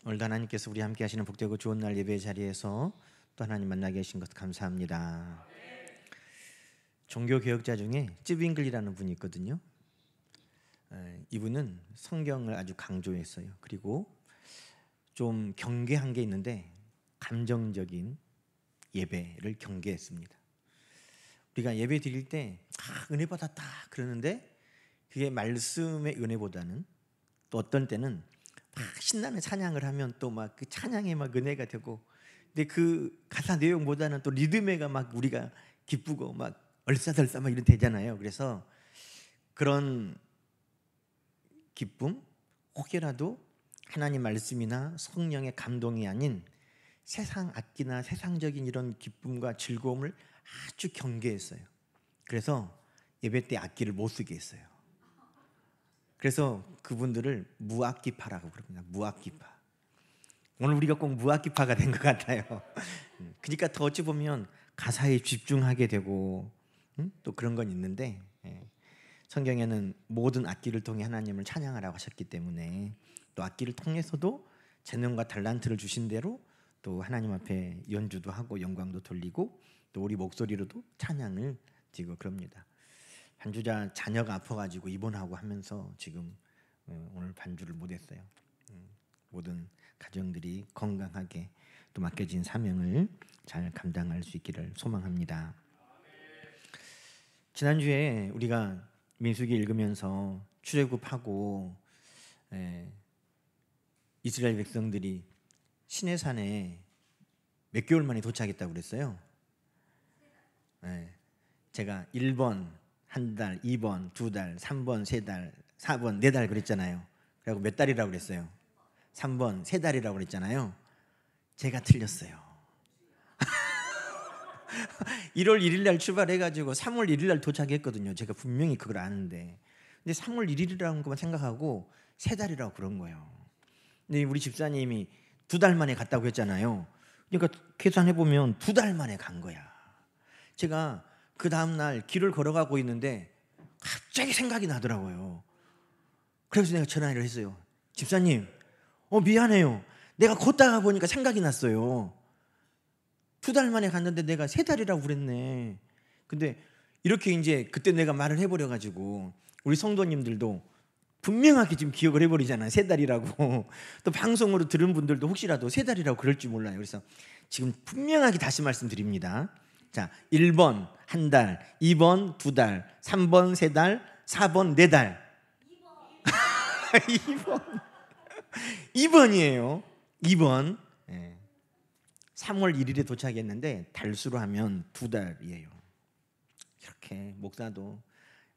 오늘도 하나님께서 우리 함께 하시는 복되고 좋은 날 예배 자리에서 또 하나님 만나게 하신 것 감사합니다. 종교개혁자 중에 찌빙글이라는 분이 있거든요. 이분은 성경을 아주 강조했어요. 그리고 좀 경계한 게 있는데 감정적인 예배를 경계했습니다. 우리가 예배 드릴 때 은혜 받았다 그러는데 그게 말씀의 은혜보다는 또 어떤 때는 막 신나는 찬양을 하면 또 막 그 찬양에 막 은혜가 되고, 근데 그 가사 내용보다는 또 리듬에가 막 우리가 기쁘고 막 얼싸덜싸 막 이런 되잖아요. 그래서 그런 기쁨 혹여라도 하나님 말씀이나 성령의 감동이 아닌 세상 악기나 세상적인 이런 기쁨과 즐거움을 아주 경계했어요. 그래서 예배 때 악기를 못 쓰게 했어요. 그래서 그분들을 무악기파라고 부릅니다. 무악기파. 오늘 우리가 꼭 무악기파가 된 것 같아요. 그러니까 더 어찌 보면 가사에 집중하게 되고 또 그런 건 있는데, 성경에는 모든 악기를 통해 하나님을 찬양하라고 하셨기 때문에 또 악기를 통해서도 재능과 달란트를 주신 대로 또 하나님 앞에 연주도 하고 영광도 돌리고 또 우리 목소리로도 찬양을 드리고 그럽니다. 반주자 자녀가 아파가지고 입원하고 하면서 지금 오늘 반주를 못했어요. 모든 가정들이 건강하게 또 맡겨진 사명을 잘 감당할 수 있기를 소망합니다. 지난주에 우리가 민수기 읽으면서 출애굽하고 이스라엘 백성들이 시내산에 몇 개월 만에 도착했다고 그랬어요. 제가 1번 한 달, 2번 2달, 3번 3달, 4번 4달 그랬잖아요. 그리고 몇 달이라고 그랬어요? 3번 3달이라고 그랬잖아요. 제가 틀렸어요. 1월 1일 날 출발해가지고 3월 1일 날 도착했거든요. 제가 분명히 그걸 아는데, 근데 3월 1일이라는 것만 생각하고 3달이라고 그런 거예요. 근데 우리 집사님이 2달 만에 갔다고 했잖아요. 그러니까 계산해보면 2달 만에 간 거야. 제가 그 다음날 길을 걸어가고 있는데 갑자기 생각이 나더라고요. 그래서 내가 전화를 했어요. 집사님, 미안해요. 내가 걷다가 보니까 생각이 났어요. 2달 만에 갔는데 내가 3달이라고 그랬네. 근데 이렇게 이제 그때 내가 말을 해버려가지고 우리 성도님들도 분명하게 지금 기억을 해버리잖아요. 3달이라고. 또 방송으로 들은 분들도 혹시라도 3달이라고 그럴지 몰라요. 그래서 지금 분명하게 다시 말씀드립니다. 자, 1번 한 달, 2번 2달, 3번 3달, 4번 4달. 2번이에요. 2번. 3월 1일에 도착했는데 달수로 하면 2달이에요. 이렇게 목사도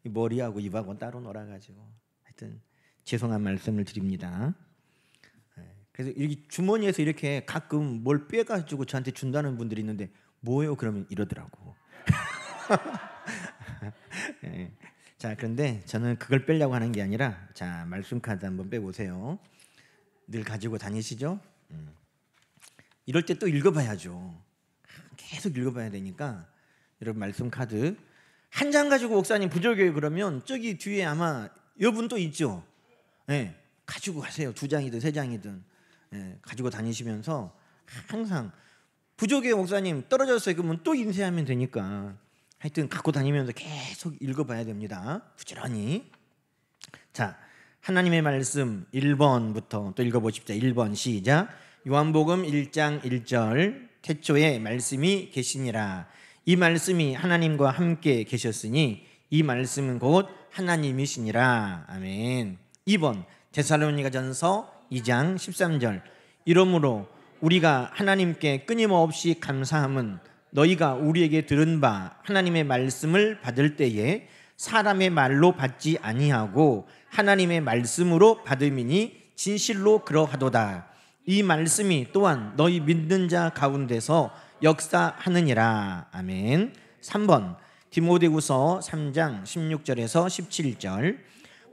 머리하고 입하고 따로 놀아가지고 하여튼 죄송한 말씀을 드립니다. 그래서 여기 주머니에서 이렇게 가끔 뭘 빼가지고 저한테 준다는 분들이 있는데 뭐예요? 그러면 이러더라고. 자, 그런데 저는 그걸 빼려고 하는 게 아니라, 자, 말씀 카드 한번 빼보세요. 늘 가지고 다니시죠? 이럴 때 또 읽어봐야죠. 계속 읽어봐야 되니까 여러분 말씀 카드 한 장 가지고 목사님 부족해요 그러면 저기 뒤에 아마 여분 또 있죠? 가지고 가세요. 2장이든 3장이든 가지고 다니시면서 항상 부족해요 목사님 떨어졌어요 그러면 또 인쇄하면 되니까 하여튼 갖고 다니면서 계속 읽어봐야 됩니다. 부지런히. 자, 하나님의 말씀 1번부터 또 읽어보십시오. 1번 시작. 요한복음 1장 1절 태초에 말씀이 계시니라. 이 말씀이 하나님과 함께 계셨으니 이 말씀은 곧 하나님이시니라. 아멘. 2번 데살로니가전서 2장 13절 이러므로 우리가 하나님께 끊임없이 감사함은 너희가 우리에게 들은 바 하나님의 말씀을 받을 때에 사람의 말로 받지 아니하고 하나님의 말씀으로 받음이니 진실로 그러하도다. 이 말씀이 또한 너희 믿는 자 가운데서 역사하느니라. 아멘. 3번 디모데후서 3장 16절에서 17절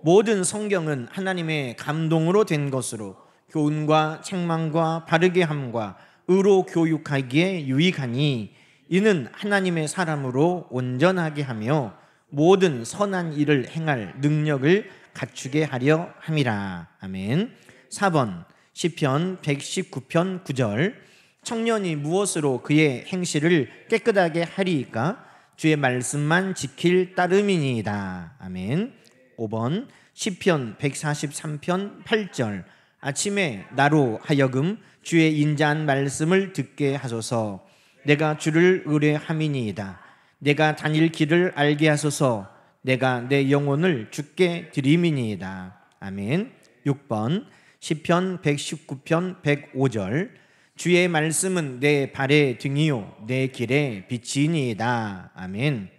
모든 성경은 하나님의 감동으로 된 것으로 교훈과 책망과 바르게 함과 의로 교육하기에 유익하니 이는 하나님의 사람으로 온전하게 하며 모든 선한 일을 행할 능력을 갖추게 하려 함이라. 아멘. 4번 시편 119편 9절 청년이 무엇으로 그의 행실을 깨끗하게 하리이까 주의 말씀만 지킬 따름이니이다. 아멘. 5번 시편 143편 8절 아침에 나로 하여금 주의 인자한 말씀을 듣게 하소서. 내가 주를 의뢰함이니이다. 내가 다닐 길을 알게 하소서. 내가 내 영혼을 주께 드림이니이다. 아멘. 6번 시편 119편 105절 주의 말씀은 내 발의 등이요 내 길의 빛이니이다. 아멘.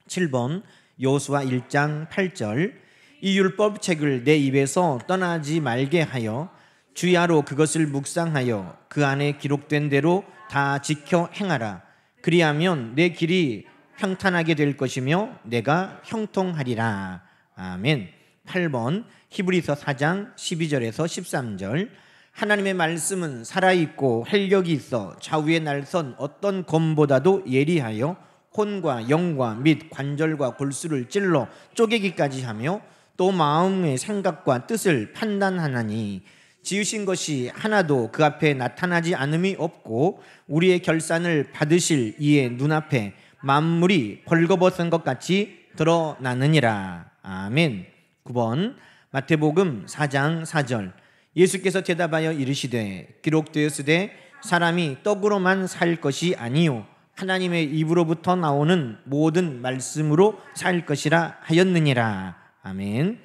7번 여호수아 1장 8절 이 율법책을 내 입에서 떠나지 말게 하여 주야로 그것을 묵상하여 그 안에 기록된 대로 다 지켜 행하라. 그리하면 내 길이 평탄하게 될 것이며 내가 형통하리라. 아멘. 8번 히브리서 4장 12절에서 13절 하나님의 말씀은 살아있고 활력이 있어 좌우에 날선 어떤 검보다도 예리하여 혼과 영과 및 관절과 골수를 찔러 쪼개기까지 하며 또 마음의 생각과 뜻을 판단하나니 지으신 것이 하나도 그 앞에 나타나지 않음이 없고 우리의 결산을 받으실 이의 눈앞에 만물이 벌거벗은 것 같이 드러나느니라. 아멘. 9번 마태복음 4장 4절 예수께서 대답하여 이르시되 기록되었으되 사람이 떡으로만 살 것이 아니요 하나님의 입으로부터 나오는 모든 말씀으로 살 것이라 하였느니라. 아멘.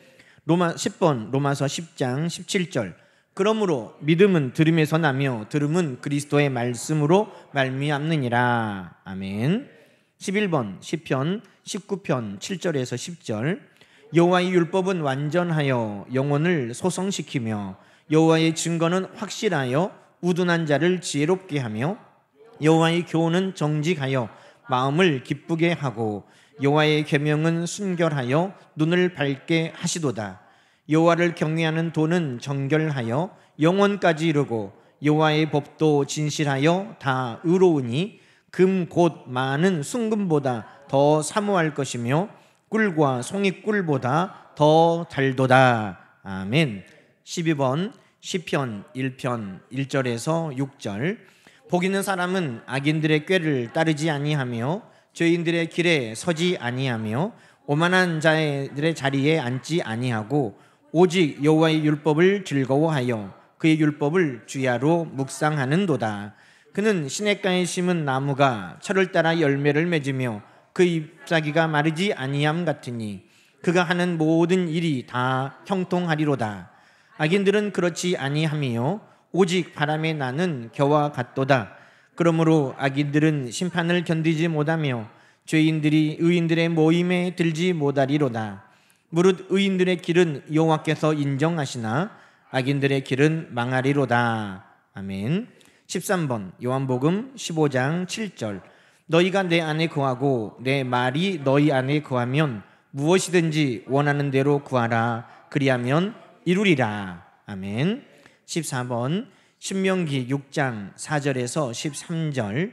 10번 로마서 10장 17절 그러므로 믿음은 들음에서 나며 들음은 그리스도의 말씀으로 말미암느니라. 아멘. 11번 시편 19편 7절에서 10절 여호와의 율법은 완전하여 영혼을 소성시키며 여호와의 증거는 확실하여 우둔한 자를 지혜롭게 하며 여호와의 교훈은 정직하여 마음을 기쁘게 하고 여호와의 계명은 순결하여 눈을 밝게 하시도다. 여호와를 경외하는 도는 정결하여 영원까지 이르고 여호와의 법도 진실하여 다 의로우니 금 곧 많은 순금보다 더 사모할 것이며 꿀과 송이꿀보다 더 달도다. 아멘. 12번 시편 1편 1절에서 6절 복 있는 사람은 악인들의 꾀를 따르지 아니하며 죄인들의 길에 서지 아니하며 오만한 자들의 자리에 앉지 아니하고 오직 여호와의 율법을 즐거워하여 그의 율법을 주야로 묵상하는도다. 그는 시냇가에 심은 나무가 철을 따라 열매를 맺으며 그 잎사귀가 마르지 아니함 같으니 그가 하는 모든 일이 다 형통하리로다. 악인들은 그렇지 아니하며 오직 바람에 나는 겨와 같도다. 그러므로 악인들은 심판을 견디지 못하며 죄인들이 의인들의 모임에 들지 못하리로다. 무릇 의인들의 길은 여호와께서 인정하시나 악인들의 길은 망하리로다. 아멘. 13번 요한복음 15장 7절 너희가 내 안에 거하고 내 말이 너희 안에 거하면 무엇이든지 원하는 대로 구하라. 그리하면 이루리라. 아멘. 14번 신명기 6장 4절에서 13절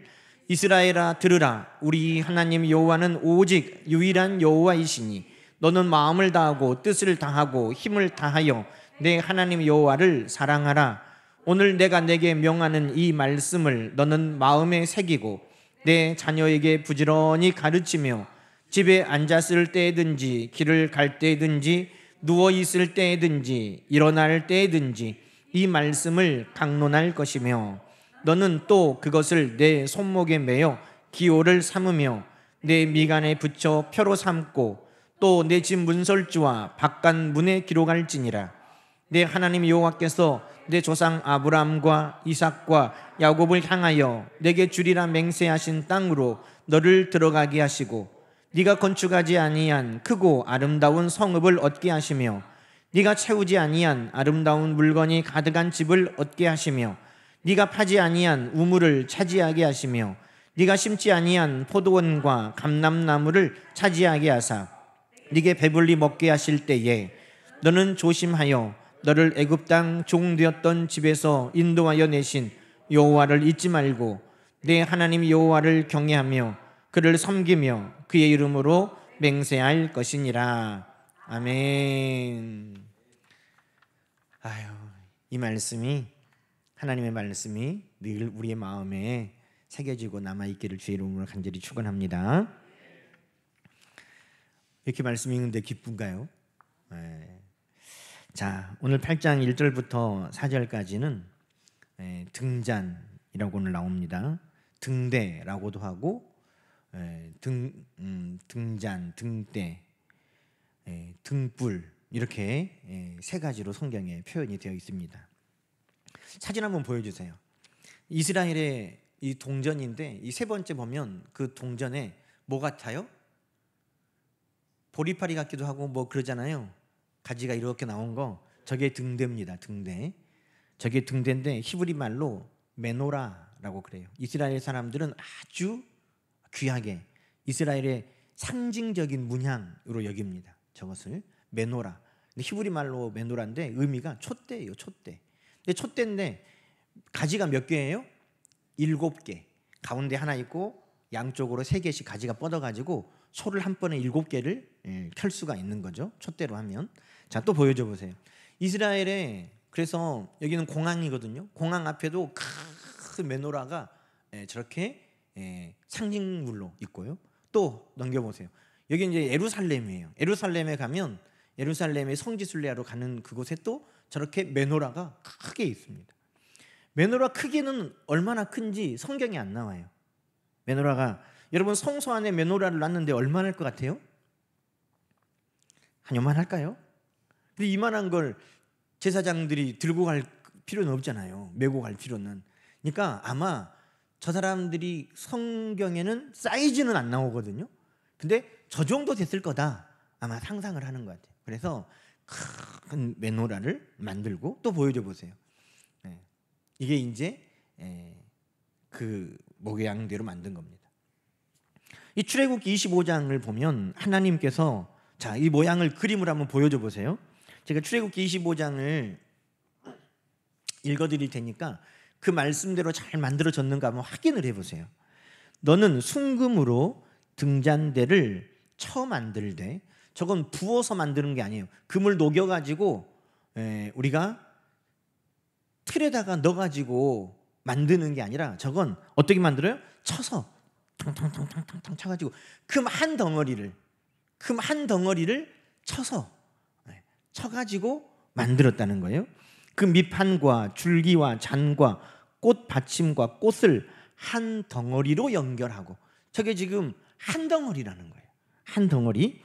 이스라엘아 들으라. 우리 하나님 여호와는 오직 유일한 여호와이시니 너는 마음을 다하고 뜻을 다하고 힘을 다하여 내 하나님 여호와를 사랑하라. 오늘 내가 내게 명하는 이 말씀을 너는 마음에 새기고 내 자녀에게 부지런히 가르치며 집에 앉았을 때든지 길을 갈 때든지 누워 있을 때든지 일어날 때든지 이 말씀을 강론할 것이며 너는 또 그것을 내 손목에 매어 기호를 삼으며 내 미간에 붙여 표로 삼고 또 내 집 문설주와 바깥 문에 기록할지니라. 내 하나님 여호와께서 내 조상 아브라함과 이삭과 야곱을 향하여 내게 주리라 맹세하신 땅으로 너를 들어가게 하시고 네가 건축하지 아니한 크고 아름다운 성읍을 얻게 하시며 네가 채우지 아니한 아름다운 물건이 가득한 집을 얻게 하시며 네가 파지 아니한 우물을 차지하게 하시며 네가 심지 아니한 포도원과 감람나무를 차지하게 하사 네게 배불리 먹게 하실 때에 너는 조심하여 너를 애굽 땅 종되었던 집에서 인도하여 내신 여호와를 잊지 말고 내 하나님 여호와를 경외하며 그를 섬기며 그의 이름으로 맹세할 것이니라. 아멘. 아유, 이 말씀이 하나님의 말씀이 늘 우리의 마음에 새겨지고 남아있기를 주의 이름으로 간절히 축원합니다. 이렇게 말씀 읽는데 기쁜가요? 네. 자, 오늘 8장 1절부터 4절까지는 등잔이라고 오늘 나옵니다. 등대라고도 하고 등잔, 등대, 등불 이렇게 세 가지로 성경에 표현이 되어 있습니다. 사진 한번 보여주세요. 이스라엘의 이 동전인데 이 세 번째 보면 그 동전에 뭐 같아요? 보리파리 같기도 하고 뭐 그러잖아요. 가지가 이렇게 나온 거 저게 등대입니다. 등대. 저게 등대인데 히브리 말로 메노라라고 그래요. 이스라엘 사람들은 아주 귀하게 이스라엘의 상징적인 문양으로 여깁니다. 저것을 메노라. 히브리 말로 메노라인데 의미가 촛대예요. 촛대. 근데 촛대인데 가지가 몇 개예요? 7개. 가운데 하나 있고 양쪽으로 3개씩 가지가 뻗어가지고 소를 한 번에 7개를 켤 수가 있는 거죠. 촛대로 하면. 자, 또 보여줘 보세요. 이스라엘에 그래서 여기는 공항이거든요. 공항 앞에도 큰 메노라가 저렇게 상징물로 있고요. 또 넘겨보세요. 여기 이제 예루살렘이에요. 예루살렘에 가면 예루살렘의 성지 순례하러 가는 그곳에 또 저렇게 메노라가 크게 있습니다. 메노라 크기는 얼마나 큰지 성경에 안 나와요. 메노라가 여러분 성소 안에 메노라를 놨는데 얼마나 할 것 같아요? 한 요만할까요? 근데 이만한 걸 제사장들이 들고 갈 필요는 없잖아요. 메고 갈 필요는. 그러니까 아마 저 사람들이 성경에는 사이즈는 안 나오거든요. 근데 저 정도 됐을 거다 아마 상상을 하는 것 같아요. 그래서 큰 메노라를 만들고 또 보여줘 보세요. 이게 이제 그 모양대로 만든 겁니다. 이 출애굽기 25장을 보면 하나님께서 자, 이 모양을 그림으로 한번 보여줘 보세요. 제가 출애굽기 25장을 읽어드릴 테니까 그 말씀대로 잘 만들어졌는가 한번 확인을 해보세요. 너는 순금으로 등잔대를 쳐 만들되, 저건 부어서 만드는 게 아니에요. 금을 녹여가지고 우리가 틀에다가 넣어가지고 만드는 게 아니라 저건 어떻게 만들어요? 쳐서 탕탕탕탕탕 쳐가지고 금 한 덩어리를 쳐가지고 만들었다는 거예요. 그 밑판과 줄기와 잔과 꽃 받침과 꽃을 한 덩어리로 연결하고, 저게 지금 한 덩어리라는 거예요. 한 덩어리.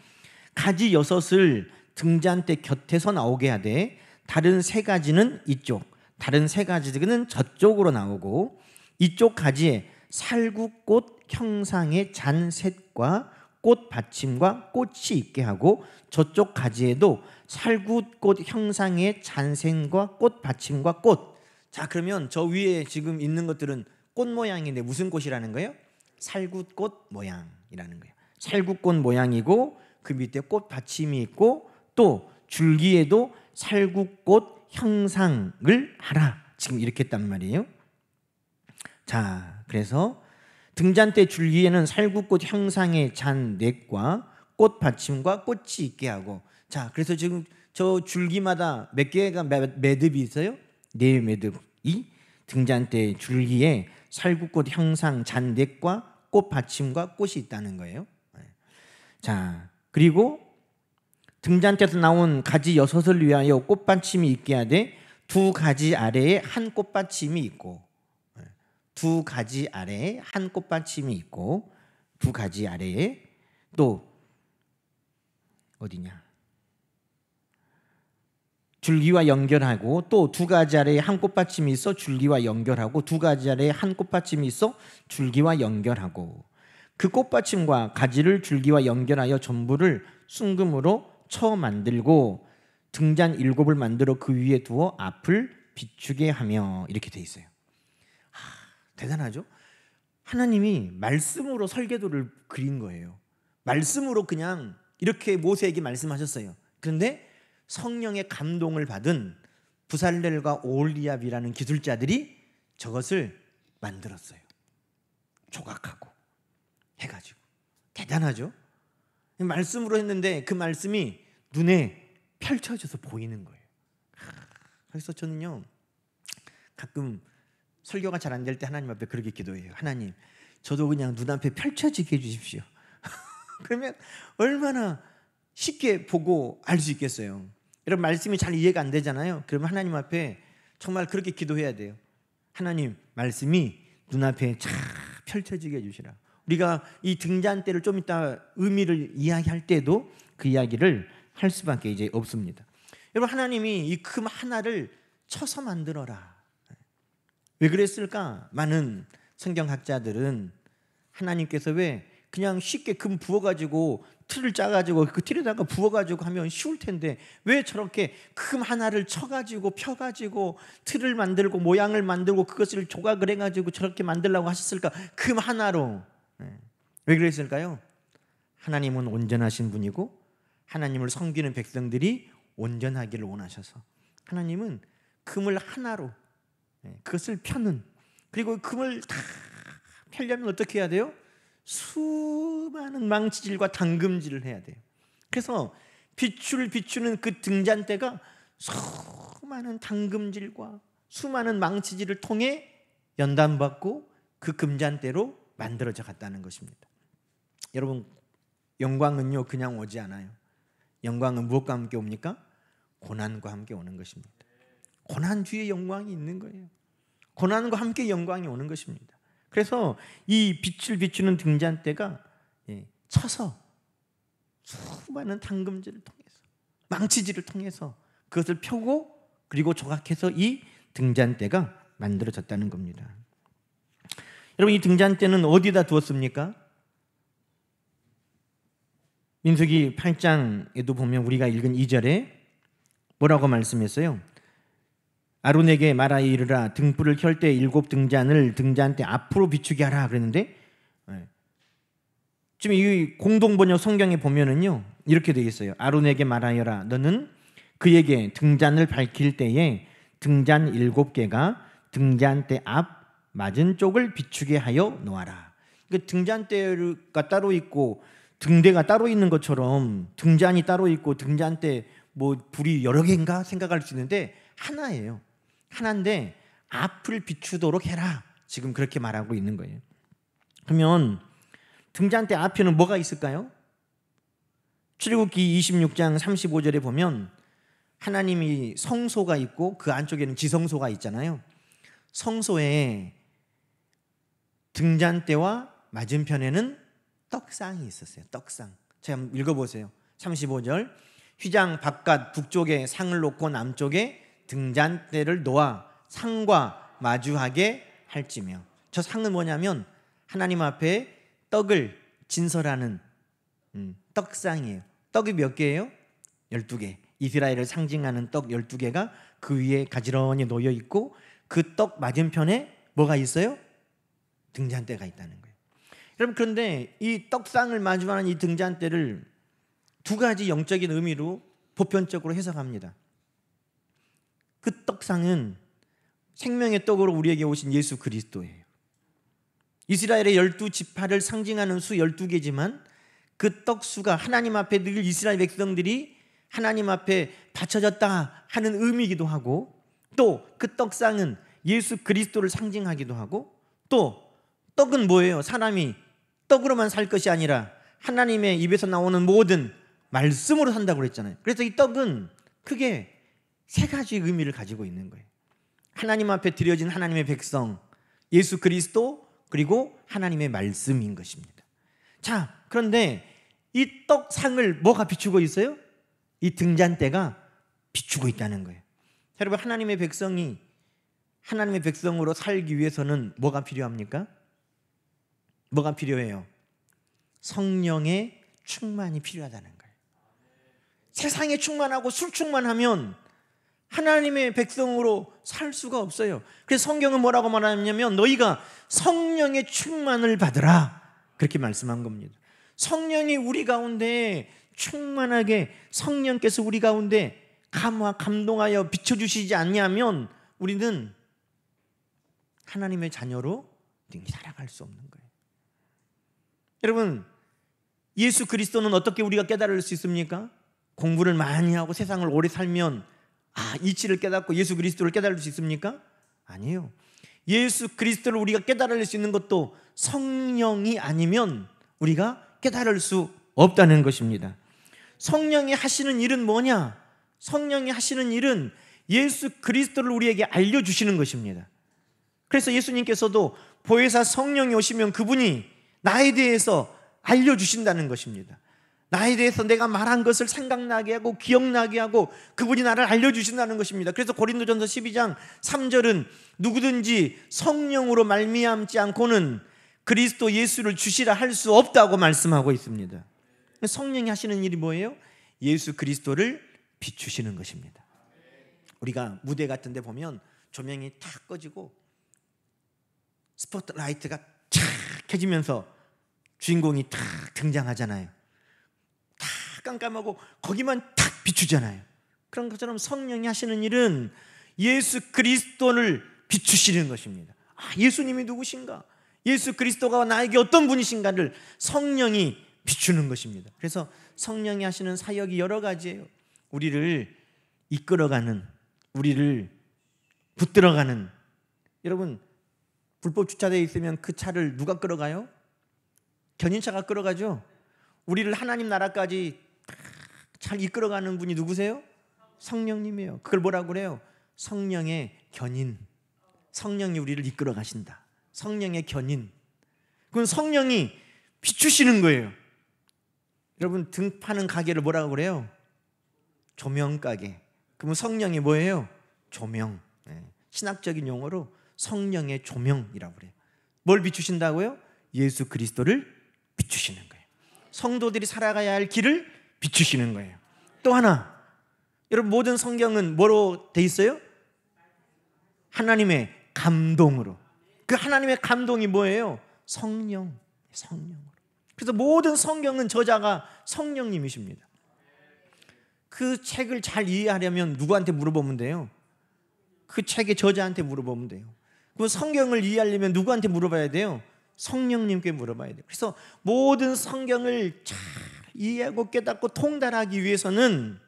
가지 6을 등잔대 곁에서 나오게 하되 다른 3가지는 이쪽, 다른 3가지는 저쪽으로 나오고, 이쪽 가지에 살구꽃 형상의 잔셋과 꽃 받침과 꽃이 있게 하고, 저쪽 가지에도 살구꽃 형상의 잔셋과 꽃 받침과 꽃. 자, 그러면 저 위에 지금 있는 것들은 꽃 모양인데 무슨 꽃이라는 거예요? 살구꽃 모양이라는 거예요. 살구꽃 모양이고 그 밑에 꽃 받침이 있고 또 줄기에도 살구꽃 형상을 하라. 지금 이렇게 했단 말이에요. 자, 그래서 등잔대 줄기에는 살구꽃 형상의 잔넷과 꽃 받침과 꽃이 있게 하고, 자, 그래서 지금 저 줄기마다 몇 개가 매듭이 있어요? 4매듭이 등잔대 줄기에 살구꽃 형상 잔넷과 꽃 받침과 꽃이 있다는 거예요. 자, 그리고 등잔대에서 나온 가지 6을 위하여 꽃받침이 있게 하되 2 가지 아래에 한 꽃받침이 있고, 2 가지 아래에 한 꽃받침이 있고, 2 가지 아래에 또 어디냐? 줄기와 연결하고, 또 2 가지 아래에 한 꽃받침이 있어 줄기와 연결하고, 2 가지 아래에 한 꽃받침이 있어 줄기와 연결하고, 그 꽃받침과 가지를 줄기와 연결하여 전부를 순금으로 쳐 만들고 등잔 7을 만들어 그 위에 두어 앞을 비추게 하며, 이렇게 돼 있어요. 대단하죠? 하나님이 말씀으로 설계도를 그린 거예요. 말씀으로 그냥 이렇게 모세에게 말씀하셨어요. 그런데 성령의 감동을 받은 부살렐과 오홀리압이라는 기술자들이 저것을 만들었어요. 조각하고 해가지고. 대단하죠? 말씀으로 했는데 그 말씀이 눈에 펼쳐져서 보이는 거예요. 그래서 저는요, 가끔 설교가 잘 안 될 때 하나님 앞에 그렇게 기도해요. 하나님, 저도 그냥 눈앞에 펼쳐지게 해주십시오. 그러면 얼마나 쉽게 보고 알 수 있겠어요. 여러분, 말씀이 잘 이해가 안 되잖아요. 그러면 하나님 앞에 정말 그렇게 기도해야 돼요. 하나님, 말씀이 눈앞에 쫙 펼쳐지게 해주시라. 우리가 이 등잔대를 좀 이따 의미를 이야기할 때도 그 이야기를 할 수밖에 이제 없습니다. 여러분, 하나님이 이 금 하나를 쳐서 만들어라. 왜 그랬을까? 많은 성경학자들은 하나님께서 왜 그냥 쉽게 금 부어가지고 틀을 짜가지고 그 틀에다가 부어가지고 하면 쉬울 텐데 왜 저렇게 금 하나를 쳐가지고 펴가지고 틀을 만들고 모양을 만들고 그것을 조각을 해가지고 저렇게 만들려고 하셨을까? 금 하나로. 왜 그랬을까요? 하나님은 온전하신 분이고 하나님을 섬기는 백성들이 온전하기를 원하셔서 하나님은 금을 하나로 그것을 펴는, 그리고 금을 다 펴려면 어떻게 해야 돼요? 수많은 망치질과 당금질을 해야 돼요. 그래서 빛을 비추는 그 등잔대가 수많은 당금질과 수많은 망치질을 통해 연단받고 그 금잔대로 만들어져 갔다는 것입니다. 여러분, 영광은요 그냥 오지 않아요. 영광은 무엇과 함께 옵니까? 고난과 함께 오는 것입니다. 고난 뒤에 영광이 있는 거예요. 고난과 함께 영광이 오는 것입니다. 그래서 이 빛을 비추는 등잔대가 쳐서 수많은 당금질을 통해서 망치질을 통해서 그것을 펴고 그리고 조각해서 이 등잔대가 만들어졌다는 겁니다. 여러분, 이 등잔대는 어디다 두었습니까? 민수기 8장에도 보면 우리가 읽은 2절에 뭐라고 말씀했어요? 아론에게 말하여 이르라, 등불을 켤 때 7 등잔을 등잔대 앞으로 비추게 하라 그랬는데, 지금 이 공동번역 성경에 보면은요 이렇게 되어 있어요. 아론에게 말하여라, 너는 그에게 등잔을 밝힐 때에 등잔 7개가 등잔대 앞 맞은 쪽을 비추게 하여 놓아라. 그러니까 등잔대가 따로 있고 등대가 따로 있는 것처럼 등잔이 따로 있고 등잔대 뭐 불이 여러 개인가 생각할 수 있는데 하나예요. 하나인데 앞을 비추도록 해라. 지금 그렇게 말하고 있는 거예요. 그러면 등잔대 앞에는 뭐가 있을까요? 출애굽기 26장 35절에 보면 하나님이 성소가 있고 그 안쪽에는 지성소가 있잖아요. 성소에 등잔대와 맞은편에는 떡상이 있었어요. 떡상. 제가 한번 읽어보세요. 35절. 휘장 바깥 북쪽에 상을 놓고 남쪽에 등잔대를 놓아 상과 마주하게 할지며. 저 상은 뭐냐면 하나님 앞에 떡을 진설하는 떡상이에요. 떡이 몇 개예요? 12개. 이스라엘을 상징하는 떡 12개가 그 위에 가지런히 놓여 있고 그 떡 맞은편에 뭐가 있어요? 등잔대가 있다는 거예요. 여러분, 그런데 이 떡상을 마주하는 이 등잔대를 두 가지 영적인 의미로 보편적으로 해석합니다. 그 떡상은 생명의 떡으로 우리에게 오신 예수 그리스도예요. 이스라엘의 12지파를 상징하는 수 12개지만 그 떡수가 하나님 앞에 늘 이스라엘 백성들이 하나님 앞에 바쳐졌다 하는 의미이기도 하고, 또 그 떡상은 예수 그리스도를 상징하기도 하고, 또 떡은 뭐예요? 사람이 떡으로만 살 것이 아니라 하나님의 입에서 나오는 모든 말씀으로 산다고 그랬잖아요. 그래서 이 떡은 크게 세 가지 의미를 가지고 있는 거예요. 하나님 앞에 드려진 하나님의 백성, 예수 그리스도, 그리고 하나님의 말씀인 것입니다. 자, 그런데 이 떡상을 뭐가 비추고 있어요? 이 등잔대가 비추고 있다는 거예요. 여러분, 하나님의 백성이 하나님의 백성으로 살기 위해서는 뭐가 필요합니까? 뭐가 필요해요? 성령의 충만이 필요하다는 거예요. 세상에 충만하고 술 충만하면 하나님의 백성으로 살 수가 없어요. 그래서 성경은 뭐라고 말하냐면 너희가 성령의 충만을 받으라, 그렇게 말씀한 겁니다. 성령이 우리 가운데 충만하게, 성령께서 우리 가운데 감동하여 비춰주시지 않냐면 우리는 하나님의 자녀로 살아갈 수 없는 거예요. 여러분, 예수 그리스도는 어떻게 우리가 깨달을 수 있습니까? 공부를 많이 하고 세상을 오래 살면 이치를 깨닫고 예수 그리스도를 깨달을 수 있습니까? 아니에요. 예수 그리스도를 우리가 깨달을 수 있는 것도 성령이 아니면 우리가 깨달을 수 없다는 것입니다. 성령이 하시는 일은 뭐냐? 성령이 하시는 일은 예수 그리스도를 우리에게 알려주시는 것입니다. 그래서 예수님께서도 보혜사 성령이 오시면 그분이 나에 대해서 알려주신다는 것입니다. 나에 대해서 내가 말한 것을 생각나게 하고 기억나게 하고 그분이 나를 알려주신다는 것입니다. 그래서 고린도전서 12장 3절은 누구든지 성령으로 말미암지 않고는 그리스도 예수를 주시라 할 수 없다고 말씀하고 있습니다. 성령이 하시는 일이 뭐예요? 예수 그리스도를 비추시는 것입니다. 우리가 무대 같은 데 보면 조명이 탁 꺼지고 스포트라이트가 탁 켜지면서 주인공이 탁 등장하잖아요. 탁 깜깜하고 거기만 탁 비추잖아요. 그런 것처럼 성령이 하시는 일은 예수 그리스도를 비추시는 것입니다. 예수님이 누구신가? 예수 그리스도가 나에게 어떤 분이신가를 성령이 비추는 것입니다. 그래서 성령이 하시는 사역이 여러 가지예요. 우리를 이끌어가는, 우리를 붙들어가는. 여러분, 불법 주차되어 있으면 그 차를 누가 끌어가요? 견인차가 끌어가죠. 우리를 하나님 나라까지 잘 이끌어가는 분이 누구세요? 성령님이에요. 그걸 뭐라고 그래요? 성령의 견인. 성령이 우리를 이끌어 가신다. 성령의 견인. 그건 성령이 비추시는 거예요. 여러분, 등 파는 가게를 뭐라고 그래요? 조명가게. 그러면 성령이 뭐예요? 조명. 신학적인 용어로 성령의 조명이라고 그래요. 뭘 비추신다고요? 예수 그리스도를 비추시는 거예요. 성도들이 살아가야 할 길을 비추시는 거예요. 또 하나, 여러분, 모든 성경은 뭐로 돼 있어요? 하나님의 감동으로. 그 하나님의 감동이 뭐예요? 성령으로. 그래서 모든 성경은 저자가 성령님이십니다. 그 책을 잘 이해하려면 누구한테 물어보면 돼요? 그 책의 저자한테 물어보면 돼요. 그 성경을 이해하려면 누구한테 물어봐야 돼요? 성령님께 물어봐야 돼요. 그래서 모든 성경을 잘 이해하고 깨닫고 통달하기 위해서는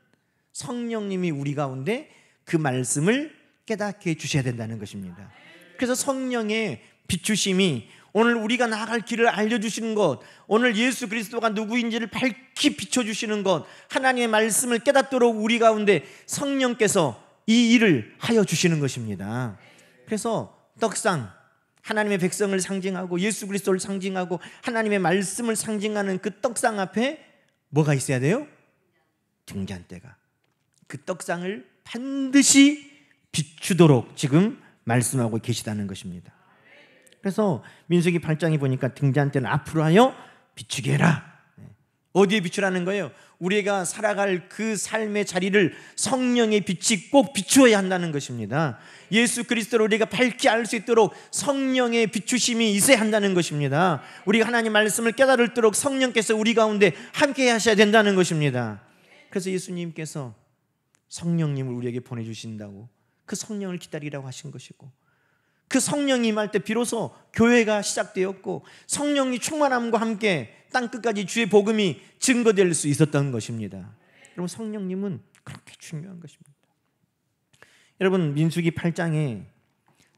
성령님이 우리 가운데 그 말씀을 깨닫게 해주셔야 된다는 것입니다. 그래서 성령의 비추심이 오늘 우리가 나아갈 길을 알려주시는 것, 오늘 예수 그리스도가 누구인지를 밝히 비춰주시는 것, 하나님의 말씀을 깨닫도록 우리 가운데 성령께서 이 일을 하여 주시는 것입니다. 그래서 떡상, 하나님의 백성을 상징하고 예수 그리스도를 상징하고 하나님의 말씀을 상징하는 그 떡상 앞에 뭐가 있어야 돼요? 등잔대가. 그 떡상을 반드시 비추도록 지금 말씀하고 계시다는 것입니다. 그래서 민수기 8장에 보니까 등잔대는 앞으로 하여 비추게 해라. 어디에 비추라는 거예요? 우리가 살아갈 그 삶의 자리를 성령의 빛이 꼭 비추어야 한다는 것입니다. 예수 그리스도를 우리가 밝히 알 수 있도록 성령의 비추심이 있어야 한다는 것입니다. 우리가 하나님 말씀을 깨달을도록 성령께서 우리 가운데 함께 하셔야 된다는 것입니다. 그래서 예수님께서 성령님을 우리에게 보내주신다고 그 성령을 기다리라고 하신 것이고, 그 성령이 임할 때 비로소 교회가 시작되었고 성령이 충만함과 함께 땅끝까지 주의 복음이 증거될 수 있었던 것입니다. 여러분, 성령님은 그렇게 중요한 것입니다. 여러분, 민수기 8장에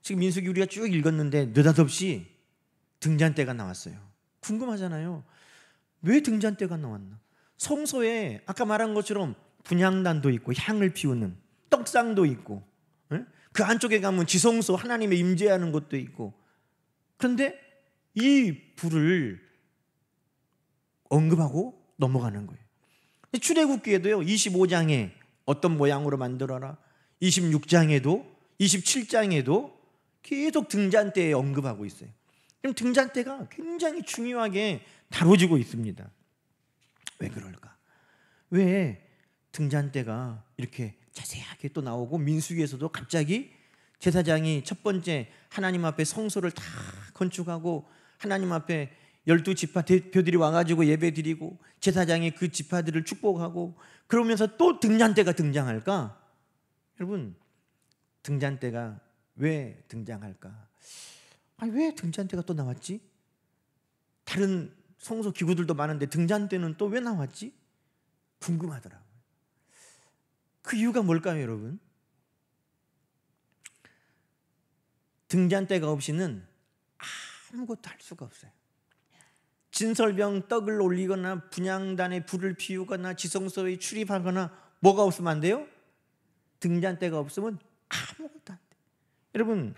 지금 민수기 우리가 쭉 읽었는데 느닷없이 등잔대가 나왔어요. 궁금하잖아요. 왜 등잔대가 나왔나? 성소에 아까 말한 것처럼 분향단도 있고 향을 피우는 떡상도 있고, 그 안쪽에 가면 지성소 하나님의 임재하는 곳도 있고, 그런데 이 불을 언급하고 넘어가는 거예요. 출애굽기에도요 25장에 어떤 모양으로 만들어라, 26장에도 27장에도 계속 등잔대에 언급하고 있어요. 그럼 등잔대가 굉장히 중요하게 다뤄지고 있습니다. 왜 그럴까? 왜 등잔대가 이렇게 자세하게 또 나오고 민수기에서도 갑자기 제사장이 첫 번째 하나님 앞에 성소를 다 건축하고 하나님 앞에 12지파 대표들이 와가지고 예배드리고 제사장이 그 지파들을 축복하고 그러면서 또 등잔대가 등장할까? 여러분, 등잔대가 왜 등장할까? 왜 등잔대가 또 나왔지? 다른 성소 기구들도 많은데 등잔대는 또 왜 나왔지? 궁금하더라고요. 그 이유가 뭘까요, 여러분? 등잔대가 없이는 아무것도 할 수가 없어요. 진설병 떡을 올리거나 분향단에 불을 피우거나 지성소에 출입하거나 뭐가 없으면 안 돼요? 등잔대가 없으면 아무것도 안 돼요. 여러분,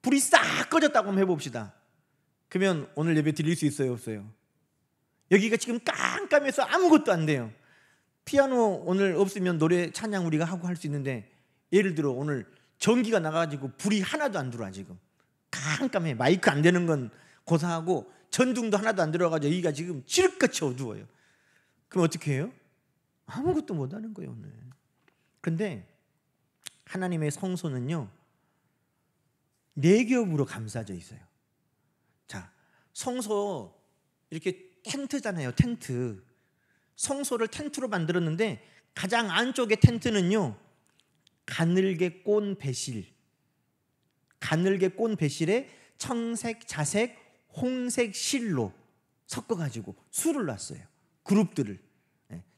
불이 싹 꺼졌다고 한번 해봅시다. 그러면 오늘 예배 드릴 수 있어요, 없어요? 여기가 지금 깜깜해서 아무것도 안 돼요. 피아노 오늘 없으면 노래 찬양 우리가 하고 할 수 있는데, 예를 들어 오늘 전기가 나가지고 불이 하나도 안 들어와. 지금 깜깜해. 마이크 안 되는 건 고사하고 전등도 하나도 안 들어가지고 여기가 지금 칠흑같이 어두워요. 그럼 어떻게 해요? 아무것도 못하는 거예요 오늘. 그런데 하나님의 성소는요, 네 겹으로 감싸져 있어요. 자, 성소 이렇게 텐트잖아요. 텐트. 성소를 텐트로 만들었는데 가장 안쪽의 텐트는요, 가늘게 꼰 배실, 가늘게 꼰 배실에 청색, 자색, 홍색 실로 섞어가지고 술을 놨어요. 그룹들을,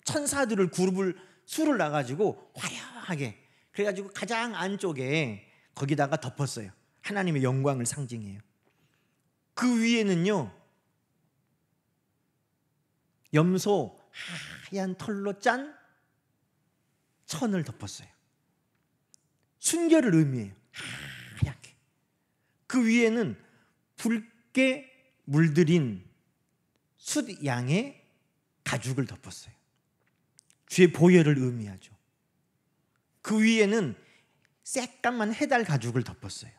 천사들을 그룹을 술을 놔가지고 화려하게, 그래가지고 가장 안쪽에 거기다가 덮었어요. 하나님의 영광을 상징해요. 그 위에는요, 염소 하얀 털로 짠 천을 덮었어요. 순결을 의미해요. 하얗게. 그 위에는 붉게 물들인 숫양의 가죽을 덮었어요. 주의 보혈을 의미하죠. 그 위에는 새까만 해달 가죽을 덮었어요.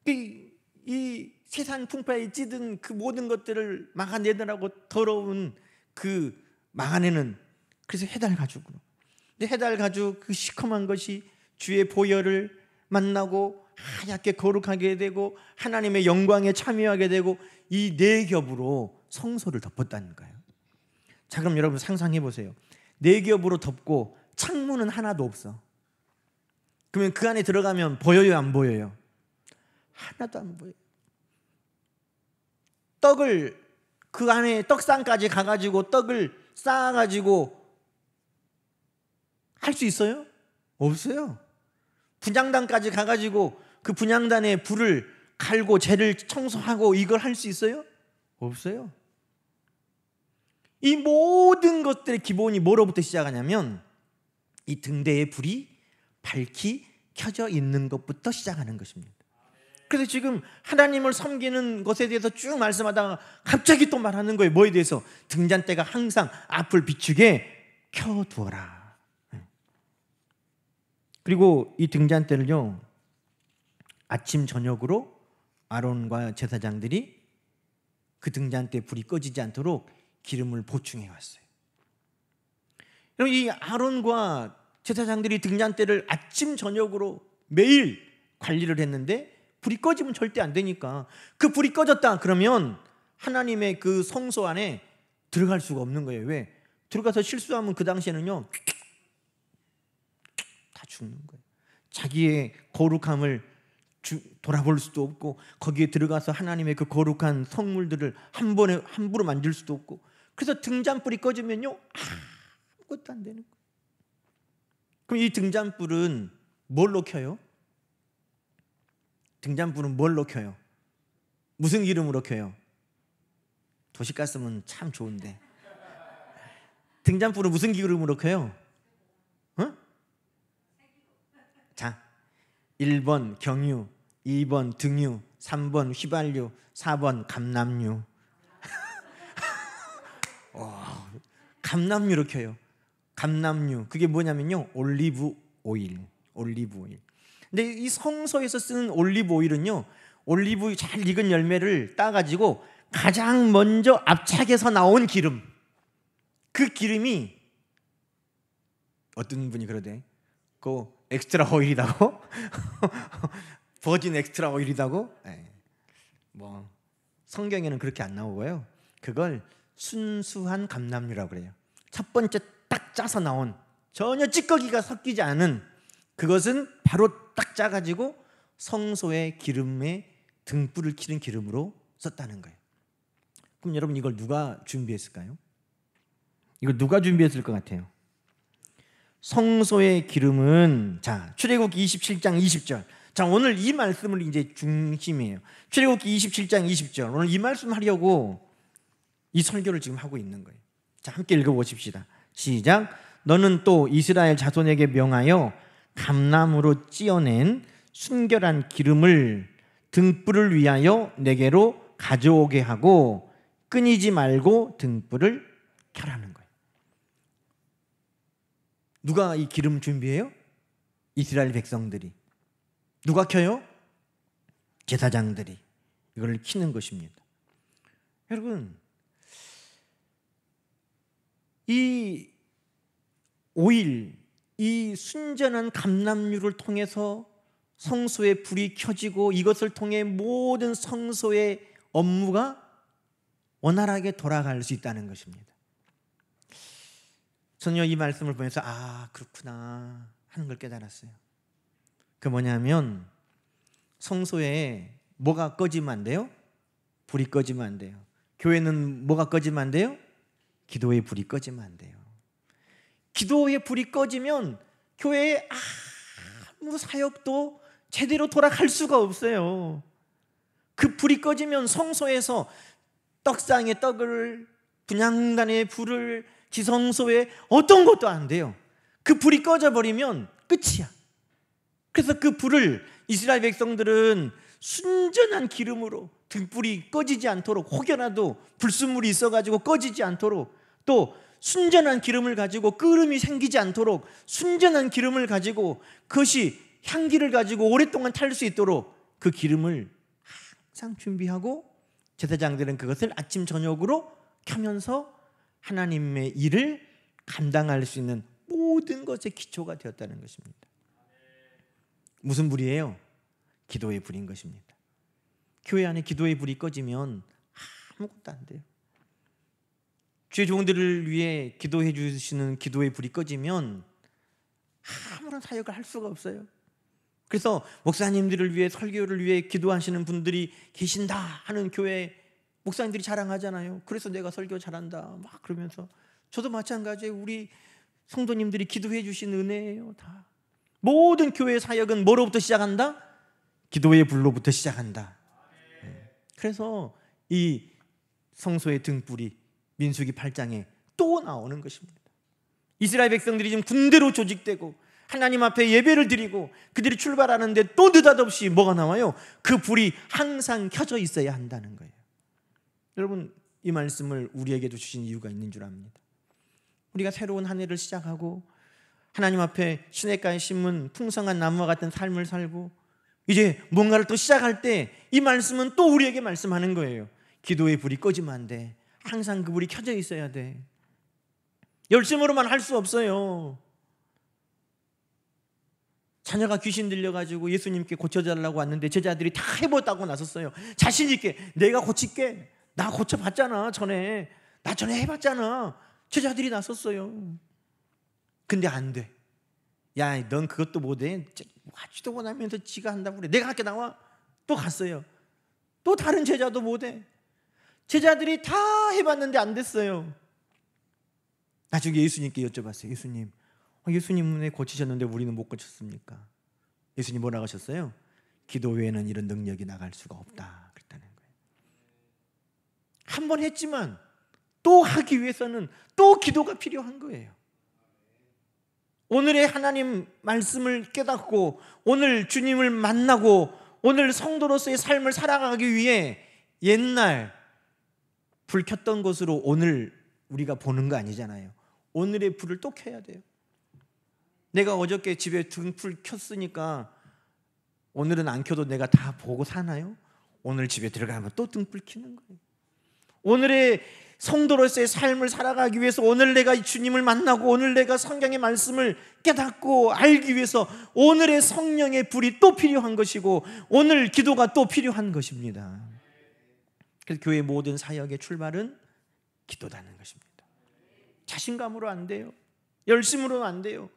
이 세상 풍파에 찌든 그 모든 것들을 막아내느라고 더러운 그 막아내는, 그래서 해달 가죽으로. 근데 해달 가죽 그 시커먼 것이 주의 보혈을 만나고 하얗게 거룩하게 되고 하나님의 영광에 참여하게 되고, 이 네 겹으로 성소를 덮었다는 거예요. 자, 그럼 여러분 상상해 보세요. 네 겹으로 덮고 창문은 하나도 없어. 그러면 그 안에 들어가면 보여요, 안 보여요? 하나도 안 보여요. 떡을 그 안에 떡상까지 가가지고 떡을 쌓아가지고 할 수 있어요? 없어요. 분향단까지 가가지고 그 분향단에 불을 갈고 재를 청소하고 이걸 할 수 있어요? 없어요. 이 모든 것들의 기본이 뭐로부터 시작하냐면 이 등대의 불이 밝히 켜져 있는 것부터 시작하는 것입니다. 그래서 지금 하나님을 섬기는 것에 대해서 쭉 말씀하다가 갑자기 또 말하는 거예요. 뭐에 대해서? 등잔대가 항상 앞을 비추게 켜두어라. 그리고 이 등잔대를요, 아침 저녁으로 아론과 제사장들이 그 등잔대 불이 꺼지지 않도록 기름을 보충해 왔어요. 여러분, 이 아론과 제사장들이 등잔대를 아침 저녁으로 매일 관리를 했는데 불이 꺼지면 절대 안 되니까, 그 불이 꺼졌다 그러면 하나님의 그 성소 안에 들어갈 수가 없는 거예요. 왜? 들어가서 실수하면 그 당시에는요 다 죽는 거예요. 자기의 거룩함을 돌아볼 수도 없고, 거기에 들어가서 하나님의 그 거룩한 성물들을 한 번에 함부로 만질 수도 없고, 그래서 등잔불이 꺼지면요 아무것도 안 되는 거예요. 그럼 이 등잔불은 뭘로 켜요? 등잔불은 뭘로 켜요? 무슨 기름으로 켜요? 도시가스면 참 좋은데 등잔불은 무슨 기름으로 켜요? 어? 자, 1번 경유, 2번 등유, 3번 휘발유, 4번 감람유. 감람유로 켜요. 감람유, 그게 뭐냐면요 올리브 오일. 근데 이 성소에서 쓰는 올리브 오일은요, 올리브 잘 익은 열매를 따가지고 가장 먼저 압착해서 나온 기름, 그 기름이 어떤 분이 그러대, 그 엑스트라 오일이라고? 버진 엑스트라 오일이라고? 뭐 성경에는 그렇게 안 나오고요, 그걸 순수한 감람유라고 그래요. 첫 번째 딱 짜서 나온, 전혀 찌꺼기가 섞이지 않은 그것은 바로 딱 짜가지고 성소의 기름에 등불을 켜는 기름으로 썼다는 거예요. 그럼 여러분, 이걸 누가 준비했을까요? 이걸 누가 준비했을 것 같아요? 성소의 기름은, 자, 출애굽기 27장 20절, 자, 오늘 이 말씀을 이제 중심이에요. 출애굽기 27장 20절. 오늘 이 말씀 하려고 이 설교를 지금 하고 있는 거예요. 자, 함께 읽어보십시다. 시작. 너는 또 이스라엘 자손에게 명하여 감나무로 찧어낸 순결한 기름을 등불을 위하여 내게로 가져오게 하고 끊이지 말고 등불을 켜라는 거예요. 누가 이 기름 준비해요? 이스라엘 백성들이. 누가 켜요? 제사장들이 이걸 켜는 것입니다. 여러분, 이 오일, 이 순전한 감람유를 통해서 성소의 불이 켜지고 이것을 통해 모든 성소의 업무가 원활하게 돌아갈 수 있다는 것입니다. 저는 이 말씀을 보면서 그렇구나 하는 걸 깨달았어요. 그 뭐냐면 성소에 뭐가 꺼지면 안 돼요? 불이 꺼지면 안 돼요. 교회는 뭐가 꺼지면 안 돼요? 기도의 불이 꺼지면 안 돼요. 기도의 불이 꺼지면 교회에 아무 사역도 제대로 돌아갈 수가 없어요. 그 불이 꺼지면 성소에서 떡상의 떡을, 분향단의 불을, 지성소에 어떤 것도 안 돼요. 그 불이 꺼져버리면 끝이야. 그래서 그 불을 이스라엘 백성들은 순전한 기름으로 등불이 꺼지지 않도록, 혹여라도 불순물이 있어가지고 꺼지지 않도록, 또 순전한 기름을 가지고 끓음이 생기지 않도록 순전한 기름을 가지고 그것이 향기를 가지고 오랫동안 탈 수 있도록 그 기름을 항상 준비하고 제사장들은 그것을 아침 저녁으로 켜면서 하나님의 일을 감당할 수 있는 모든 것의 기초가 되었다는 것입니다. 무슨 불이에요? 기도의 불인 것입니다. 교회 안에 기도의 불이 꺼지면 아무것도 안 돼요. 주의 종들을 위해 기도해 주시는 기도의 불이 꺼지면 아무런 사역을 할 수가 없어요. 그래서 목사님들을 위해, 설교를 위해 기도하시는 분들이 계신다 하는 교회 목사님들이 자랑하잖아요. 그래서 내가 설교 잘한다 막 그러면서. 저도 마찬가지예요. 우리 성도님들이 기도해 주신 은혜예요. 다. 모든 교회 사역은 뭐로부터 시작한다? 기도의 불로부터 시작한다. 그래서 이 성소의 등불이 민수기 8장에 또 나오는 것입니다. 이스라엘 백성들이 지금 군대로 조직되고 하나님 앞에 예배를 드리고 그들이 출발하는데 또 느닷없이 뭐가 나와요? 그 불이 항상 켜져 있어야 한다는 거예요. 여러분, 이 말씀을 우리에게도 주신 이유가 있는 줄 압니다. 우리가 새로운 한 해를 시작하고 하나님 앞에 시냇가에 심은 풍성한 나무와 같은 삶을 살고 이제 뭔가를 또 시작할 때 이 말씀은 또 우리에게 말씀하는 거예요. 기도의 불이 꺼지면 안 돼. 항상 그 불이 켜져 있어야 돼. 열심으로만 할 수 없어요. 자녀가 귀신 들려가지고 예수님께 고쳐달라고 왔는데 제자들이 다 해봤다고 나섰어요. 자신 있게 내가 고칠게. 나 고쳐봤잖아 전에. 나 전에 해봤잖아. 제자들이 나섰어요. 근데 안 돼. 야, 넌 그것도 못해. 하지도 못하면서 지가 한다고 그래. 내가 할게 나와. 또 갔어요. 또 다른 제자도 못해. 제자들이 다 해봤는데 안 됐어요. 나중에 예수님께 여쭤봤어요. 예수님, 예수님은 고치셨는데 우리는 못 고쳤습니까? 예수님 뭐라고 하셨어요? 기도 외에는 이런 능력이 나갈 수가 없다 그랬다는 거예요. 한 번 했지만 또 하기 위해서는 또 기도가 필요한 거예요. 오늘의 하나님 말씀을 깨닫고 오늘 주님을 만나고 오늘 성도로서의 삶을 살아가기 위해 옛날 불 켰던 곳으로 오늘 우리가 보는 거 아니잖아요. 오늘의 불을 또 켜야 돼요. 내가 어저께 집에 등불 켰으니까 오늘은 안 켜도 내가 다 보고 사나요? 오늘 집에 들어가면 또 등불 켜는 거예요. 오늘의 성도로서의 삶을 살아가기 위해서 오늘 내가 주님을 만나고 오늘 내가 성경의 말씀을 깨닫고 알기 위해서 오늘의 성령의 불이 또 필요한 것이고 오늘 기도가 또 필요한 것입니다. 그래서 교회의 모든 사역의 출발은 기도다는 것입니다. 자신감으로 안 돼요. 열심으로는 안 돼요.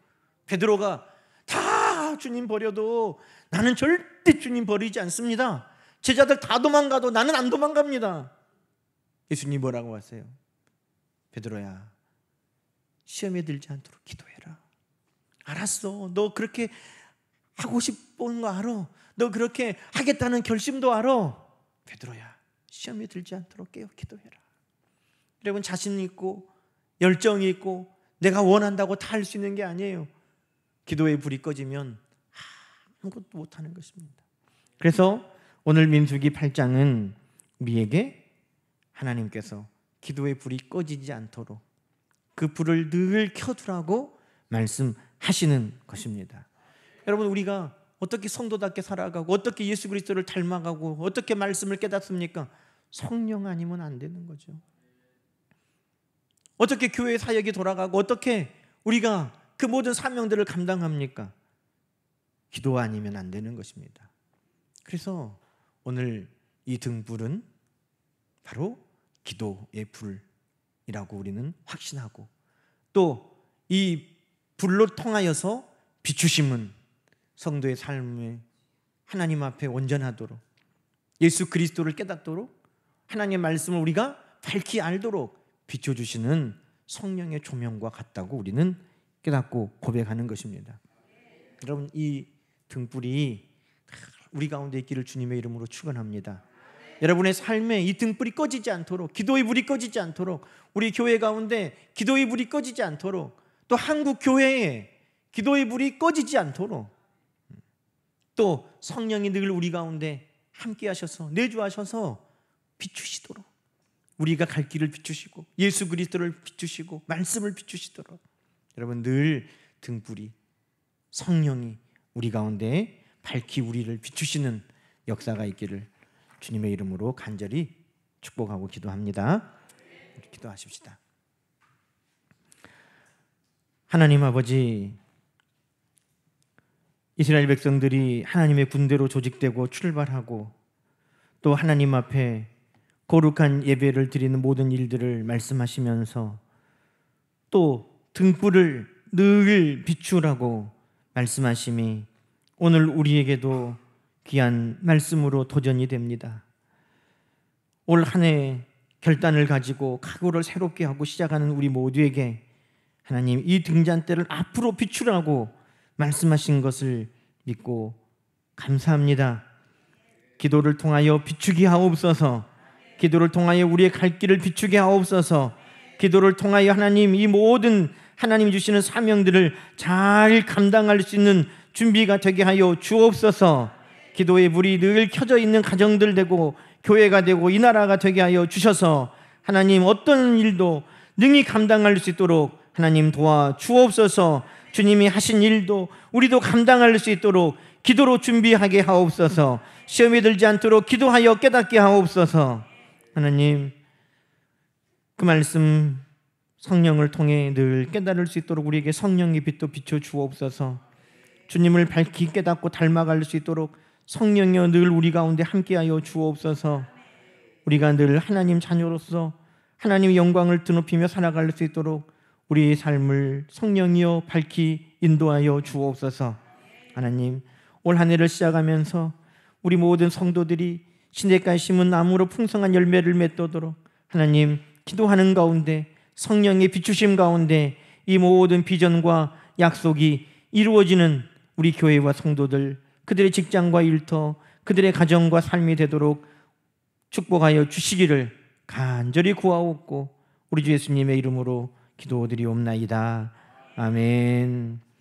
베드로가 다 주님 버려도 나는 절대 주님 버리지 않습니다. 제자들 다 도망가도 나는 안 도망갑니다. 예수님 뭐라고 하세요? 베드로야, 시험에 들지 않도록 기도해라. 알았어. 너 그렇게 하고 싶은 거 알아. 너 그렇게 하겠다는 결심도 알아. 베드로야, 시험에 들지 않도록 깨어 기도해라. 여러분, 자신 있고 열정이 있고 내가 원한다고 다 할 수 있는 게 아니에요. 기도의 불이 꺼지면 아무것도 못하는 것입니다. 그래서 오늘 민수기 8장은 우리에게 하나님께서 기도의 불이 꺼지지 않도록 그 불을 늘 켜두라고 말씀하시는 것입니다. 여러분, 우리가 어떻게 성도답게 살아가고 어떻게 예수 그리스도를 닮아가고 어떻게 말씀을 깨닫습니까? 성령 아니면 안 되는 거죠. 어떻게 교회 사역이 돌아가고 어떻게 우리가 그 모든 사명들을 감당합니까? 기도 아니면 안 되는 것입니다. 그래서 오늘 이 등불은 바로 기도의 불이라고 우리는 확신하고, 또 이 불로 통하여서 비추심은 성도의 삶에 하나님 앞에 온전하도록, 예수 그리스도를 깨닫도록, 하나님의 말씀을 우리가 밝히 알도록 비춰주시는 성령의 조명과 같다고 우리는 깨닫고 고백하는 것입니다. 여러분, 이 등불이 우리 가운데 있기를 주님의 이름으로 축원합니다. 여러분의 삶에 이 등불이 꺼지지 않도록, 기도의 불이 꺼지지 않도록, 우리 교회 가운데 기도의 불이 꺼지지 않도록, 또 한국 교회에 기도의 불이 꺼지지 않도록, 또 성령이 늘 우리 가운데 함께 하셔서 내주하셔서 비추시도록, 우리가 갈 길을 비추시고 예수 그리스도를 비추시고 말씀을 비추시도록, 여러분 늘 등불이, 성령이 우리 가운데 밝히 우리를 비추시는 역사가 있기를 주님의 이름으로 간절히 축복하고 기도합니다. 기도하십시다. 하나님 아버지, 이스라엘 백성들이 하나님의 군대로 조직되고 출발하고 또 하나님 앞에 거룩한 예배를 드리는 모든 일들을 말씀하시면서 또 등불을 늘 비추라고 말씀하심이 오늘 우리에게도 귀한 말씀으로 도전이 됩니다. 올 한 해 결단을 가지고 각오를 새롭게 하고 시작하는 우리 모두에게 하나님 이 등잔대를 앞으로 비추라고 말씀하신 것을 믿고 감사합니다. 기도를 통하여 비추게 하옵소서. 기도를 통하여 우리의 갈 길을 비추게 하옵소서. 기도를 통하여 하나님 이 모든 하나님이 주시는 사명들을 잘 감당할 수 있는 준비가 되게 하여 주옵소서. 기도의 불이 늘 켜져 있는 가정들 되고 교회가 되고 이 나라가 되게 하여 주셔서 하나님 어떤 일도 능히 감당할 수 있도록 하나님 도와 주옵소서. 주님이 하신 일도 우리도 감당할 수 있도록 기도로 준비하게 하옵소서. 시험에 들지 않도록 기도하여 깨닫게 하옵소서. 하나님 그 말씀 성령을 통해 늘 깨달을 수 있도록 우리에게 성령의 빛도 비춰 주옵소서. 주님을 밝히 깨닫고 닮아갈 수 있도록 성령이여 늘 우리 가운데 함께하여 주옵소서. 우리가 늘 하나님 자녀로서 하나님의 영광을 드높이며 살아갈 수 있도록 우리의 삶을 성령이여 밝히 인도하여 주옵소서. 하나님 올 한 해를 시작하면서 우리 모든 성도들이 시냇가에 심은 나무로 풍성한 열매를 맺도록 하나님 기도하는 가운데 성령의 비추심 가운데 이 모든 비전과 약속이 이루어지는 우리 교회와 성도들, 그들의 직장과 일터, 그들의 가정과 삶이 되도록 축복하여 주시기를 간절히 구하옵고 우리 주 예수님의 이름으로 기도드리옵나이다. 아멘.